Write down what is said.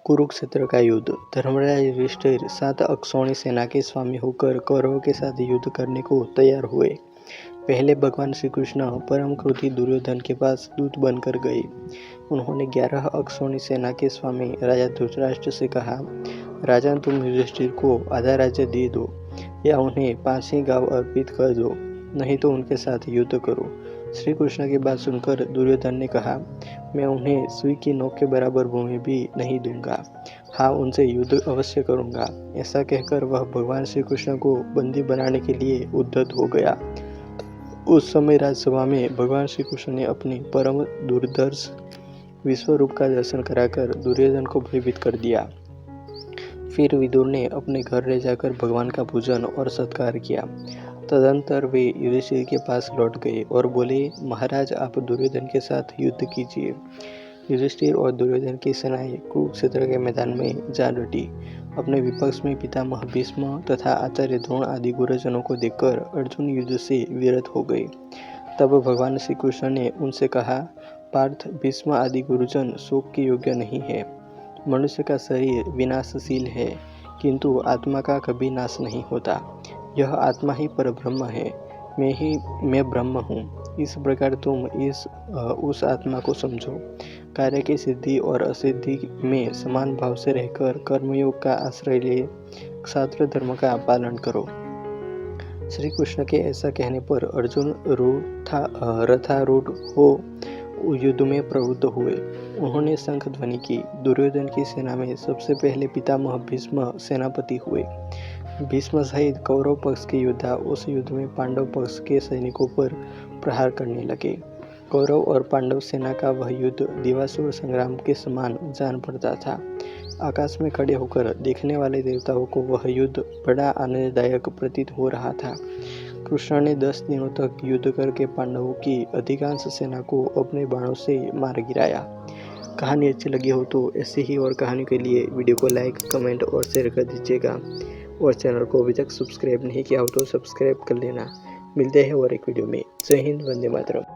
कुरुक्षेत्र का युद्ध। धर्मराज युधिष्ठिर 7 अक्षौणी सेना के स्वामी होकर कौरवों के साथ युद्ध करने को तैयार हुए। पहले भगवान श्री कृष्ण परम क्रोधी दुर्योधन के पास दूत बनकर गए। उन्होंने 11 अक्षौणी सेना के स्वामी राजा धृतराष्ट्र से कहा, राजन तुम युधिष्ठिर को आधा राज्य दे दो या उन्हें 5 ही गांव अर्पित कर दो, नहीं तो उनके साथ युद्ध करो। श्री कृष्ण की बात सुनकर दुर्योधन ने कहा, मैं उन्हें सुई की नोक के बराबर भूमि भी नहीं दूंगा। हाँ, उनसे युद्ध अवश्य करूंगा। ऐसा कहकर वह भगवान श्री कृष्ण को बंदी बनाने के लिए उद्यत हो गया। उस समय राजसभा में भगवान श्री कृष्ण ने अपने परम दुर्धर्ष विश्वरूप का दर्शन कराकर दुर्योधन को भयभीत कर दिया। फिर विदुर ने अपने घर ले जाकर भगवान का पूजन और सत्कार किया। तदंतर वे युधिष्ठिर के पास लौट गए और बोले, महाराज आप दुर्योधन के साथ युद्ध कीजिए। युधिष्ठिर और दुर्योधन की सेनाएं कुरुक्षेत्र के मैदान में जा डटी। अपने विपक्ष में पितामह भीष्म तथा आचार्य द्रोण आदि गुरुजनों को देखकर अर्जुन युद्ध से विरत हो गए। तब भगवान श्री कृष्ण ने उनसे कहा, पार्थ, भीष्म आदि गुरुजन शोक के योग्य नहीं है। मनुष्य का शरीर विनाशशील है, किंतु आत्मा का कभी नाश नहीं होता। यह आत्मा ही परब्रह्म है। मैं ब्रह्म हूँ। इस प्रकार तुम उस आत्मा को समझो। कार्य की सिद्धि और असिद्धि में समान भाव से रहकर कर्मयोग का आश्रय ले क्षात्र धर्म का पालन करो। श्री कृष्ण के ऐसा कहने पर अर्जुन रथारूढ़ हो युद्ध में प्रवृत्त हुए। उन्होंने शंख ध्वनि की। दुर्योधन की सेना में सबसे पहले पितामह भीष्म सेनापति हुए। भीष्म सहित कौरव पक्ष के योद्धा उस युद्ध में पांडव पक्ष के सैनिकों पर प्रहार करने लगे। कौरव और पांडव सेना का वह युद्ध दिवासुर संग्राम के समान जान पड़ता था। आकाश में खड़े होकर देखने वाले देवताओं को वह युद्ध बड़ा आनंददायक प्रतीत हो रहा था। कृष्ण ने 10 दिनों तक युद्ध करके पांडवों की अधिकांश सेना को अपने बाणों से मार गिराया। कहानी अच्छी लगी हो तो ऐसी ही और कहानी के लिए वीडियो को लाइक, कमेंट और शेयर कर दीजिएगा। और चैनल को अभी तक सब्सक्राइब नहीं किया हो तो सब्सक्राइब कर लेना। मिलते हैं और एक वीडियो में। जय हिंद, वंदे मातरम।